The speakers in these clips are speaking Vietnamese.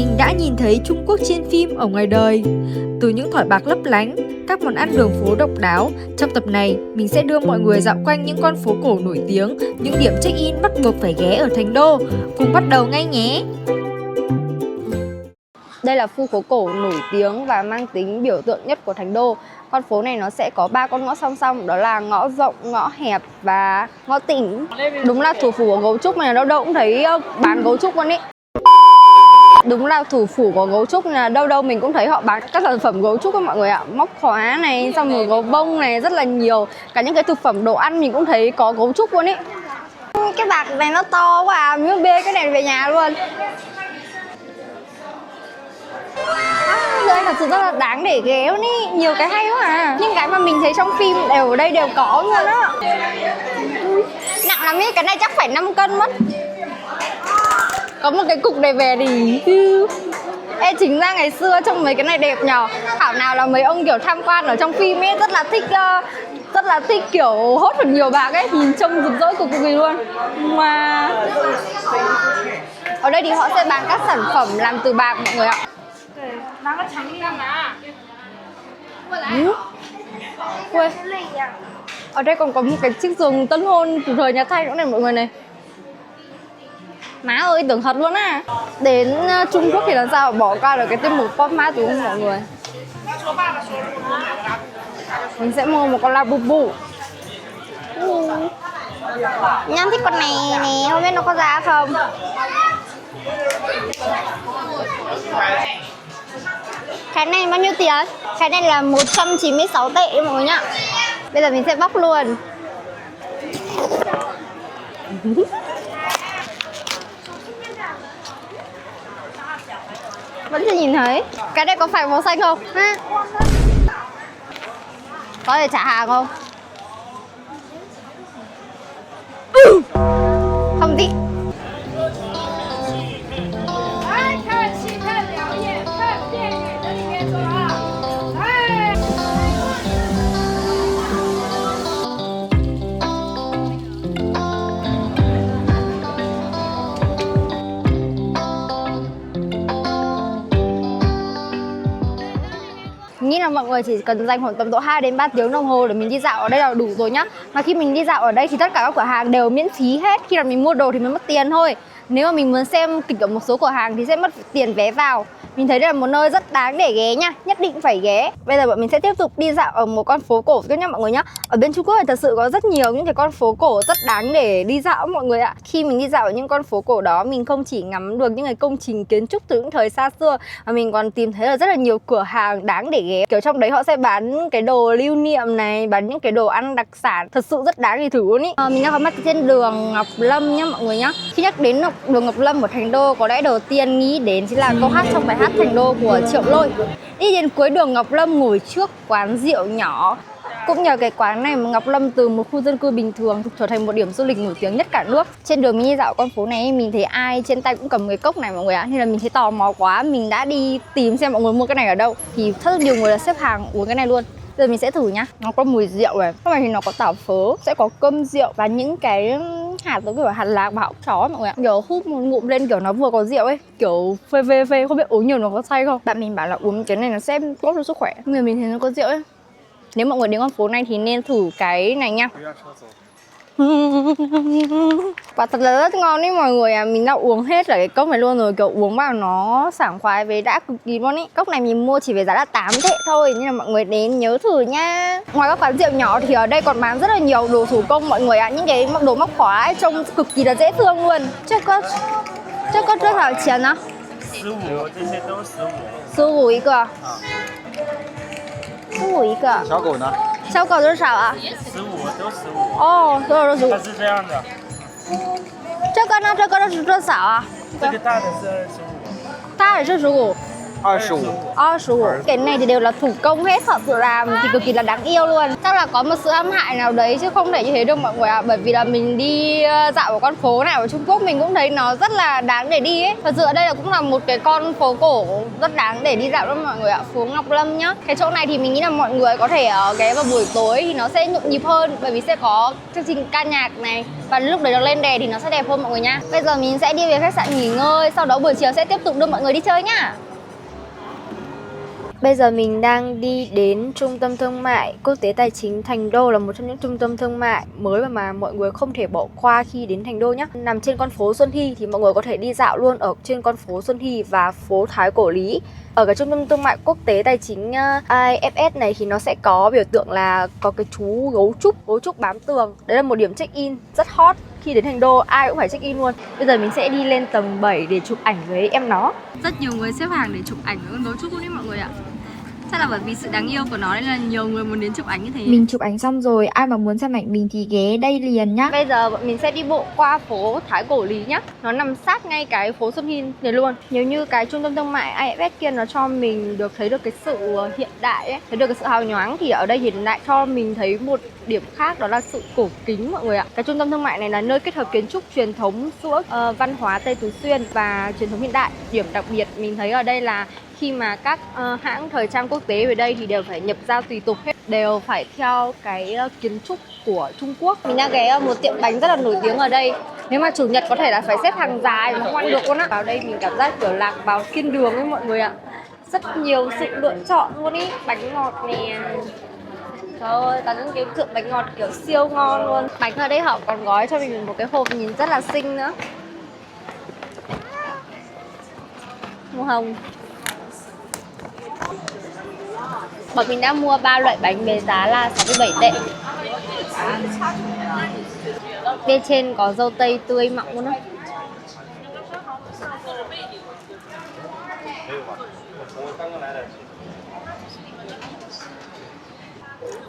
mình đã nhìn thấy Trung Quốc trên phim ở ngoài đời. Từ những thỏi bạc lấp lánh, các món ăn đường phố độc đáo, trong tập này mình sẽ đưa mọi người dạo quanh những con phố cổ nổi tiếng, những điểm check-in bắt buộc phải ghé ở Thành Đô. Cùng bắt đầu ngay nhé! Đây là khu phố cổ nổi tiếng và mang tính biểu tượng nhất của Thành Đô. Con phố này nó sẽ có 3 con ngõ song song, đó là ngõ rộng, ngõ hẹp và ngõ tỉnh. Đúng là thủ phủ của gấu trúc này, đâu đâu cũng thấy bán gấu trúc luôn ý. Đúng là thủ phủ của gấu trúc, là đâu đâu mình cũng thấy họ bán các sản phẩm gấu trúc các mọi người ạ. Móc khóa này, xong rồi gấu bông này, rất là nhiều. Cả những cái thực phẩm đồ ăn mình cũng thấy có gấu trúc luôn ý. Cái bạc này nó to quá à, mình bê cái này về nhà luôn. Đây thật sự rất là đáng để ghé luôn ý, nhiều cái hay quá à. Những cái mà mình thấy trong phim đều ở đây đều có luôn á. Nặng lắm ý, cái này chắc phải 5 cân mất. Có một cái cục này về thì ê, chính ra ngày xưa trông mấy cái này đẹp nhờ. Thảo nào là mấy ông kiểu tham quan ở trong phim ấy rất là thích kiểu hốt thật nhiều bạc ấy, nhìn trông rực rỡ cực kỳ luôn. Mà ở đây thì họ sẽ bán các sản phẩm làm từ bạc mọi người ạ. Ui, ở đây còn có một cái chiếc giường tân hôn từ thời nhà Thanh nữa này mọi người này. Má ơi, tưởng thật luôn á. Đến Trung Quốc thì làm sao bỏ qua được cái tiết mục pop mát đúng không mọi người? Mình sẽ mua một con Labubu. Nham thích con này nè, không biết nó có giá không? Cái này bao nhiêu tiền? Cái này là 196 tệ mọi người nhá. Bây giờ mình sẽ bóc luôn. Vẫn chưa nhìn thấy. Cái này có phải màu xanh không? Ha? Có thể trả hàng không? Không thích. Nghĩ là mọi người chỉ cần dành khoảng tầm độ 2 đến 3 tiếng đồng hồ để mình đi dạo ở đây là đủ rồi nhá. Mà khi mình đi dạo ở đây thì tất cả các cửa hàng đều miễn phí hết. Khi mà mình mua đồ thì mới mất tiền thôi. Nếu mà mình muốn xem kịch ở một số cửa hàng thì sẽ mất tiền vé vào. Mình thấy đây là một nơi rất đáng để ghé nha, nhất định phải ghé. Bây giờ bọn mình sẽ tiếp tục đi dạo ở một con phố cổ tiếp nha mọi người nhá. Ở bên Trung Quốc thì thật sự có rất nhiều những cái con phố cổ rất đáng để đi dạo mọi người ạ. Khi mình đi dạo ở những con phố cổ đó, mình không chỉ ngắm được những cái công trình kiến trúc từ những thời xa xưa, mà mình còn tìm thấy là rất là nhiều cửa hàng đáng để ghé. Kiểu trong đấy họ sẽ bán cái đồ lưu niệm này, bán những cái đồ ăn đặc sản, thật sự rất đáng để thử luôn ý. Mình đang có mặt trên đường Ngọc Lâm nhá mọi người nhá. Khi nhắc đến đường Ngọc Lâm ở Thành Đô, có lẽ đầu tiên nghĩ đến chính là câu hát trong bài hát Thành Đô của Triệu Lôi. Đi đến cuối đường Ngọc Lâm ngồi trước quán rượu nhỏ. Cũng nhờ cái quán này mà Ngọc Lâm từ một khu dân cư bình thường trở thành một điểm du lịch nổi tiếng nhất cả nước. Trên đường mình đi dạo con phố này mình thấy ai trên tay cũng cầm cái cốc này mọi người ạ. Nên là mình thấy tò mò quá, mình đã đi tìm xem mọi người mua cái này ở đâu. Thì rất nhiều người là xếp hàng uống cái này luôn. Giờ mình sẽ thử nhá. Nó có mùi rượu này. Trong này thì nó có tảo phớ, sẽ có cơm rượu và những cái hạt giống kiểu hạt lạc và họng chó mọi người ạ. Kiểu hút một ngụm lên kiểu nó vừa có rượu ấy, kiểu phê phê phê, không biết uống nhiều nó có say không. Bạn mình bảo là uống cái này nó sẽ tốt cho sức khỏe. Người mình thấy nó có rượu ấy. Nếu mọi người đến con phố này thì nên thử cái này nha. Và thật là rất ngon đấy mọi người à. Mình đã uống hết cả cái cốc này luôn rồi. Kiểu uống vào nó sảng khoái với đã cực kỳ luôn ý. Cốc này mình mua chỉ với giá là 8 tệ thôi, nên là mọi người đến nhớ thử nha. Ngoài các quán rượu nhỏ thì ở đây còn bán rất là nhiều đồ thủ công mọi người ạ. Những cái đồ móc khóa ấy, trông cực kỳ là dễ thương luôn. Chứ có多少钱呢？15，这些都15一个。15一个。小狗呢？小狗多少啊15，都15。哦，所有都15。它是这样的。这个呢？这个是多少啊？这个大的是25。它也是15。25. Cái này thì đều là thủ công hết, thợ tự làm thì cực kỳ là đáng yêu luôn. Chắc là có một sự hãm hại nào đấy chứ không thể như thế đâu mọi người ạ. Bởi vì là mình đi dạo ở con phố nào ở Trung Quốc mình cũng thấy nó rất là đáng để đi ấy. Thật sự ở đây là cũng là một cái con phố cổ rất đáng để đi dạo đó mọi người ạ. Phố Ngọc Lâm nhá. Cái chỗ này thì mình nghĩ là mọi người có thể ghé vào buổi tối thì nó sẽ nhộn nhịp hơn, bởi vì sẽ có chương trình ca nhạc này và lúc đấy nó lên đèn thì nó sẽ đẹp hơn mọi người nha. Bây giờ mình sẽ đi về khách sạn nghỉ ngơi, sau đó buổi chiều sẽ tiếp tục đưa mọi người đi chơi nhá. Bây giờ mình đang đi đến trung tâm thương mại quốc tế tài chính Thành Đô, là một trong những trung tâm thương mại mới mà mọi người không thể bỏ qua khi đến Thành Đô nhé. Nằm trên con phố Xuân Hy thì mọi người có thể đi dạo luôn ở trên con phố Xuân Hy và phố Thái Cổ Lý. Ở cái trung tâm thương mại quốc tế tài chính IFS này thì nó sẽ có biểu tượng là có cái chú gấu trúc bám tường. Đấy là một điểm check-in rất hot. Khi đến Thành Đô ai cũng phải check in luôn. Bây giờ mình sẽ đi lên tầng 7 để chụp ảnh với em nó. Rất nhiều người xếp hàng để chụp ảnh với con gấu trúc luôn đấy mọi người ạ. Chắc là bởi vì sự đáng yêu của nó nên là nhiều người muốn đến chụp ảnh như thế. Mình chụp ảnh xong rồi, ai mà muốn xem ảnh mình thì ghé đây liền nhá. Bây giờ bọn mình sẽ đi bộ qua phố Thái Cổ Lý nhá. Nó nằm sát ngay cái phố Xuân Hy này luôn. Nếu như cái trung tâm thương mại IFS kia nó cho mình được thấy được cái sự hiện đại ấy, thấy được cái sự hào nhoáng, thì ở đây hiện đại cho mình thấy một điểm khác, đó là sự cổ kính mọi người ạ. Cái trung tâm thương mại này là nơi kết hợp kiến trúc truyền thống giữa văn hóa Tây Tứ Xuyên và truyền thống hiện đại. Điểm đặc biệt mình thấy ở đây là khi mà các hãng thời trang quốc tế về đây thì đều phải nhập giao tùy tục hết, đều phải theo cái kiến trúc của Trung Quốc. Mình đang ghé một tiệm bánh rất là nổi tiếng ở đây. Nếu mà chủ nhật có thể là phải xếp hàng dài mà không ăn được luôn á. Vào đây mình cảm giác kiểu lạc vào thiên đường ấy mọi người ạ. Rất nhiều sự lựa chọn luôn ý. Bánh ngọt nè. Trời ơi, toàn những cái tượng bánh ngọt kiểu siêu ngon luôn. Bánh ở đây họ còn gói cho mình một cái hộp nhìn rất là xinh nữa. Màu hồng. Bọn mình đã mua 3 loại bánh với giá là 67 tệ. Bên trên có dâu tây tươi mọng luôn á.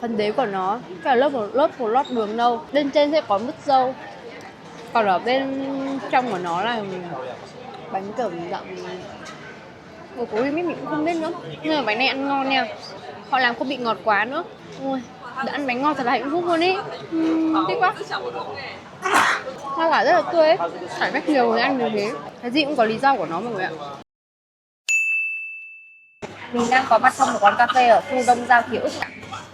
Phần đế của nó phải là lớp một lót đường đâu. Bên trên sẽ có mứt dâu. Còn ở bên trong của nó là bánh kiểu dạng của cố mình cũng không biết nữa. Nhưng mà bánh này ăn ngon nha. Họ làm không bị ngọt quá nữa. Ôi, đã ăn bánh ngon thật là hạnh phúc luôn ý. Thích quá. Hoa quả rất là tươi ấy. Phải rất nhiều người ăn như thế. Cái gì cũng có lý do của nó mọi người ạ. Mình đang có mặt trong một quán cà phê ở khu Đông Giao Ký Ức.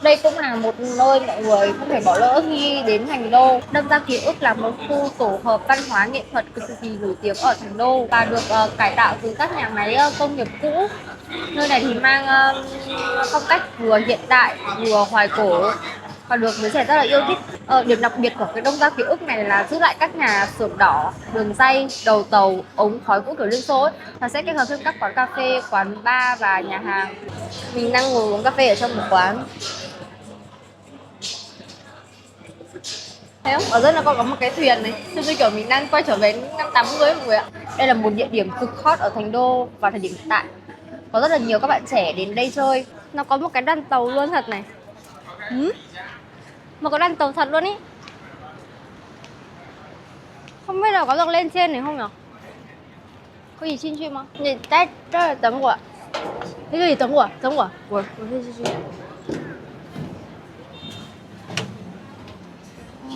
Đây cũng là một nơi mọi người không thể bỏ lỡ khi đến Thành Đô. Đông Giao Ký Ức là một khu tổ hợp văn hóa nghệ thuật cực kỳ nổi tiếng ở Thành Đô và được cải tạo từ các nhà máy công nghiệp cũ. Nơi này thì mang phong cách vừa hiện đại vừa hoài cổ và được giới trẻ rất là yêu thích. Điểm đặc biệt của cái Đông Giao Ký Ức này là giữ lại các nhà xưởng đỏ, đường ray, đầu tàu, ống khói cũ kiểu Liên Xô ấy. Và sẽ kết hợp thêm các quán cà phê, quán bar và nhà hàng. Mình đang ngồi uống cà phê ở trong một quán. Thấy không? Ở dưới là còn có một cái thuyền này, như kiểu mình đang quay trở về năm 80 mọi người ạ. Đây là một địa điểm cực hot ở Thành Đô vào thời điểm hiện tại. Có rất là nhiều các bạn trẻ đến đây chơi. Nó có một cái đoàn tàu luôn thật này. Một cái đoàn tàu thật luôn ý. Không biết là có được lên trên này không nhỉ? Có gì xin chim không? Nhìn đây là tấm của. Cái gì tấm của? Tấm của. Ủa,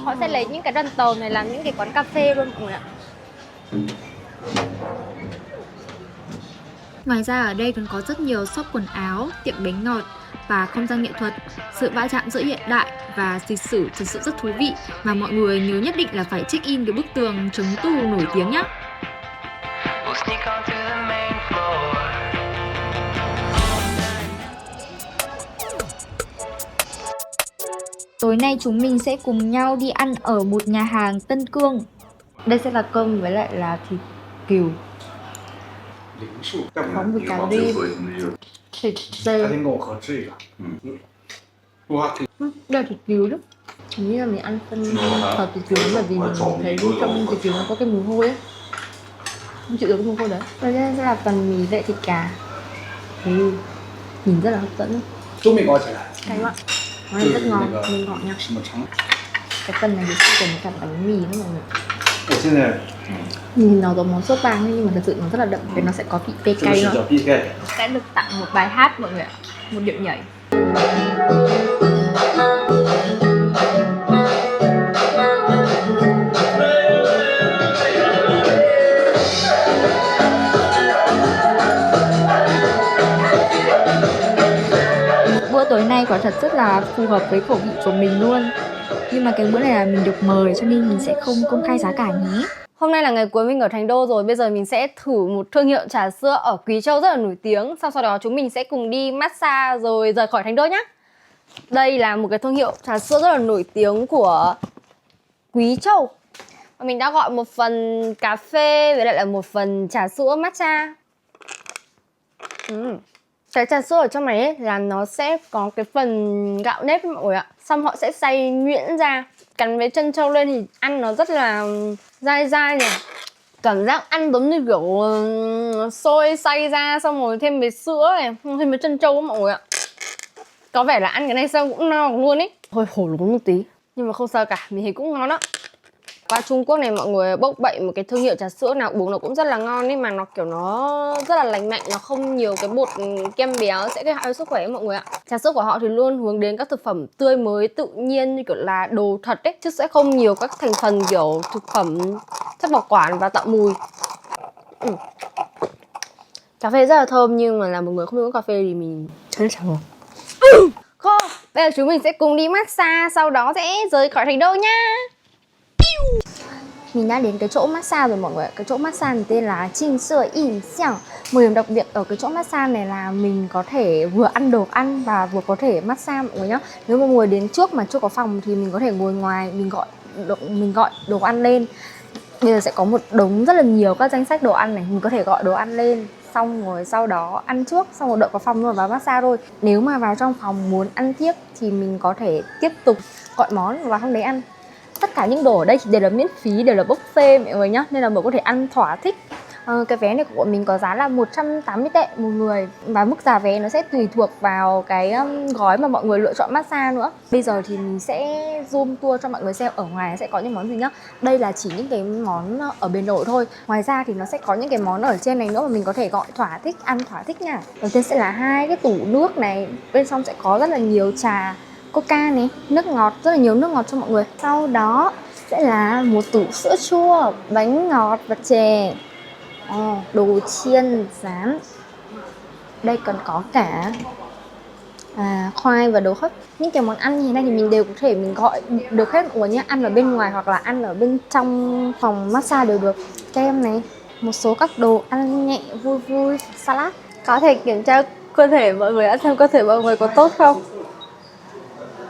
họ sẽ lấy những cái đoàn tàu này làm những cái quán cà phê luôn mọi người ạ. Ngoài ra ở đây còn có rất nhiều shop quần áo, tiệm bánh ngọt và không gian nghệ thuật. Sự va chạm giữa hiện đại và lịch sử thực sự rất thú vị mà mọi người nhớ nhất định là phải check in cái bức tường chống tù nổi tiếng nhé. Tối nay chúng mình sẽ cùng nhau đi ăn ở một nhà hàng Tân Cương. Đây sẽ là cơm với lại là thịt cừu, phóng với cá rim, thịt dê. Đây là thịt cừu đó. Hình như là mình ăn phân hợp thịt cừu bởi vì mình thấy trong thịt cừu nó có cái mùi hôi ấy. Không chịu được cái mùi hôi đấy. Đây sẽ là phần mì với thịt gà. Nhìn rất là hấp dẫn. Cay quá. Nó này rất ngon, mình ngọt nha. Cái phần này thì sẽ cùng cả bánh mì nữa mọi người. Nhìn nó giống món sốt vang ấy, nhưng mà thật sự nó rất là đậm vì nó sẽ có vị tê 这个 cay 是 nữa. 叫必盖。 Sẽ được tặng một bài hát mọi người ạ, một điệu nhảy. Bữa tối nay quả thật rất là phù hợp với khẩu vị của mình luôn. Nhưng mà cái bữa này là mình được mời cho nên mình sẽ không công khai giá cả nhé. Hôm nay là ngày cuối mình ở Thành Đô rồi. Bây giờ mình sẽ thử một thương hiệu trà sữa ở Quý Châu rất là nổi tiếng. Sau đó chúng mình sẽ cùng đi massage rồi rời khỏi Thành Đô nhá. Đây là một cái thương hiệu trà sữa rất là nổi tiếng của Quý Châu. Và mình đã gọi một phần cà phê với lại là một phần trà sữa matcha. Cái trà sữa ở trong này ấy, là nó sẽ có cái phần gạo nếp mọi người ạ. Xong họ sẽ xay nhuyễn ra, cắn với chân trâu lên thì ăn nó rất là dai dai nhỉ. Cảm giác ăn giống như kiểu xôi xay ra xong rồi thêm với sữa này, thêm với chân trâu mọi người ạ. Có vẻ là ăn cái này xong cũng no luôn ấy. Hơi hổ lún một tí, nhưng mà không sao cả, mình thấy cũng ngon đó. Qua Trung Quốc này mọi người bốc bậy một cái thương hiệu trà sữa nào uống nó cũng rất là ngon ấy, mà nó kiểu nó rất là lành mạnh, nó không nhiều cái bột kem béo sẽ gây hại cho sức khỏe mọi người ạ. Trà sữa của họ thì luôn hướng đến các thực phẩm tươi mới tự nhiên như kiểu là đồ thật ấy, chứ sẽ không nhiều các thành phần kiểu thực phẩm chất bảo quản và tạo mùi. Cà phê rất là thơm, nhưng mà là một người không uống cà phê thì mình chơi chẳng rồi. Bây giờ chúng mình sẽ cùng đi massage, sau đó sẽ rời khỏi Thành Đô nha. Mình đã đến cái chỗ massage rồi mọi người. Cái chỗ massage này tên là Trinh Sữa Yin Xiang. Một điểm đặc biệt ở cái chỗ massage này là mình có thể vừa ăn đồ ăn và vừa có thể massage mọi người nhá. Nếu mà ngồi đến trước mà chưa có phòng thì mình có thể ngồi ngoài, mình gọi đồ ăn lên. Bây giờ sẽ có một đống rất là nhiều các danh sách đồ ăn này, mình có thể gọi đồ ăn lên, xong rồi sau đó ăn trước, xong rồi đợi có phòng rồi vào massage thôi. Nếu mà vào trong phòng muốn ăn tiếp thì mình có thể tiếp tục gọi món và vào trong đấy ăn. Tất cả những đồ ở đây thì đều là miễn phí, đều là buffet mọi người nhá, nên là mọi người có thể ăn thỏa thích. Cái vé này của bọn mình có giá là 180 tệ một người, và mức giá vé nó sẽ tùy thuộc vào cái gói mà mọi người lựa chọn massage nữa. Bây giờ thì mình sẽ zoom tour cho mọi người xem ở ngoài sẽ có những món gì nhá. Đây là chỉ những cái món ở bề nổi thôi. Ngoài ra thì nó sẽ có những cái món ở trên này nữa mà mình có thể gọi thỏa thích, ăn thỏa thích nha. Đầu tiên sẽ là hai cái tủ nước này, bên trong sẽ có rất là nhiều trà coca này, nước ngọt, rất là nhiều nước ngọt cho mọi người. Sau đó sẽ là một tủ sữa chua, bánh ngọt và chè, đồ chiên rán. Đây còn có cả khoai và đồ hấp. Những cái món ăn như thế này thì mình đều có thể mình gọi được hết mọi người nhé. Ăn ở bên ngoài hoặc là ăn ở bên trong phòng massage đều được. Kem này, một số các đồ ăn nhẹ vui vui, salad. Có thể kiểm tra cơ thể mọi người, ăn xem cơ thể mọi người có tốt không.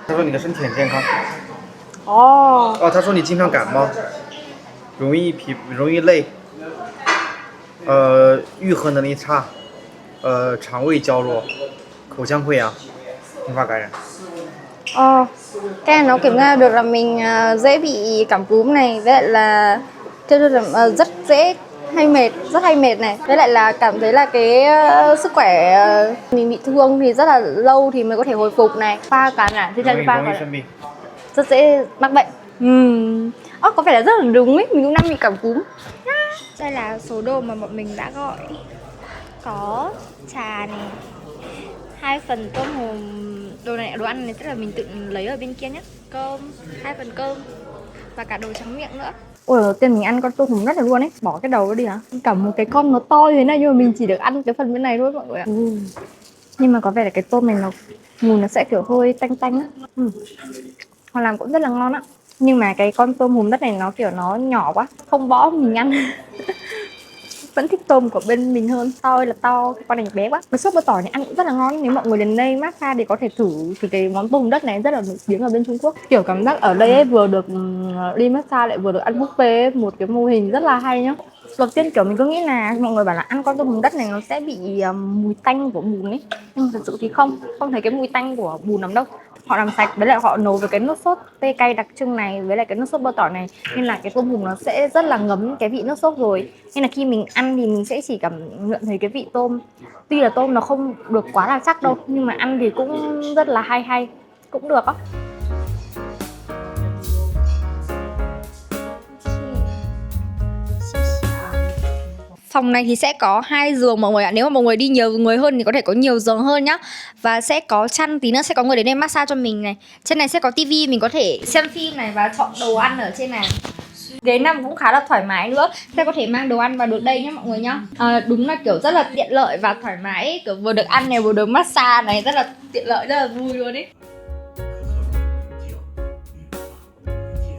他说你的身体很健康。哦，他说你经常感冒，容易累，愈合能力差，肠胃娇弱，口腔溃疡，并发感染。 cái này nó kiểm tra được là mình dễ bị cảm cúm này, với lại là rất dễ rất hay mệt này, với lại là cảm thấy là cái sức khỏe mình bị thương thì rất là lâu thì mới có thể hồi phục này. Pha cảm染thì rất dễ mắc bệnh. Có vẻ là rất là đúng ấy, mình cũng đang bị cảm cúm. Đây là số đồ mà bọn mình đã gọi. Có trà này, 2 phần tôm hùm. Đồ này đồ ăn này tức là mình tự lấy ở bên kia nhé. Cơm, 2 phần cơm và cả đồ trắng miệng nữa. Ôi, đầu tiên mình ăn con tôm hùm rất là luôn ấy. Bỏ cái đầu đó đi hả? Cả một cái con nó to như thế này nhưng mà mình chỉ được ăn cái phần bên này thôi mọi người ạ. Nhưng mà có vẻ là cái tôm này mùi nó sẽ kiểu hơi tanh tanh á. Họ làm cũng rất là ngon á. Nhưng mà cái con tôm hùm đất này nó kiểu nó nhỏ quá, không bỏ mình ăn. Vẫn thích tôm của bên mình hơn. To ơi là to, con này bé quá. Cái sốt bơ tỏi này ăn cũng rất là ngon. Nếu mọi người đến đây massage thì có thể thử thì cái món tôm đất này rất là nổi tiếng ở bên Trung Quốc. Kiểu cảm giác ở đây ấy, vừa được đi massage lại vừa được ăn buffet ấy. Một cái mô hình rất là hay nhá. Đầu tiên kiểu mình cứ nghĩ là mọi người bảo là ăn con tôm hùm đất này nó sẽ bị mùi tanh của bùn ấy. Nhưng thật sự thì không thấy cái mùi tanh của bùn lắm đâu. Họ làm sạch với lại họ nấu với cái nước sốt tê cay đặc trưng này với lại cái nước sốt bơ tỏi này, nên là cái tôm hùm nó sẽ rất là ngấm cái vị nước sốt rồi, nên là khi mình ăn thì mình sẽ chỉ cảm nhận thấy cái vị tôm. Tuy là tôm nó không được quá là chắc đâu nhưng mà ăn thì cũng rất là hay, cũng được á. Phòng này thì sẽ có 2 giường mọi người ạ. Nếu mà mọi người đi nhiều người hơn thì có thể có nhiều giường hơn nhá. Và sẽ có chăn, tí nữa sẽ có người đến đây massage cho mình này. Trên này sẽ có tivi, mình có thể xem phim này và chọn đồ ăn ở trên này. Ghế nằm cũng khá là thoải mái nữa. Sẽ có thể mang đồ ăn vào được đây nhá mọi người nhá. Đúng là kiểu rất là tiện lợi và thoải mái ấy. Kiểu vừa được ăn này, vừa được massage này, rất là tiện lợi, rất là vui luôn ấy.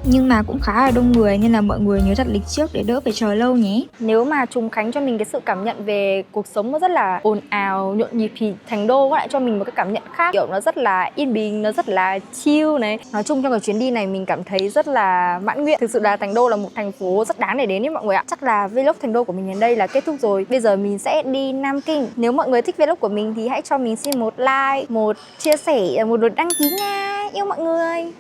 Nhưng mà cũng khá là đông người nên là mọi người nhớ đặt lịch trước để đỡ phải chờ lâu nhé. Nếu mà Trùng Khánh cho mình cái sự cảm nhận về cuộc sống nó rất là ồn ào, nhộn nhịp thì Thành Đô lại cho mình một cái cảm nhận khác. Kiểu nó rất là yên bình, nó rất là chill này. Nói chung trong cái chuyến đi này mình cảm thấy rất là mãn nguyện. Thực sự là Thành Đô là một thành phố rất đáng để đến đấy mọi người ạ. Chắc là vlog Thành Đô của mình đến đây là kết thúc rồi. Bây giờ mình sẽ đi Nam Kinh. Nếu mọi người thích vlog của mình thì hãy cho mình xin một like, một chia sẻ, một lượt đăng ký nha. Yêu mọi người.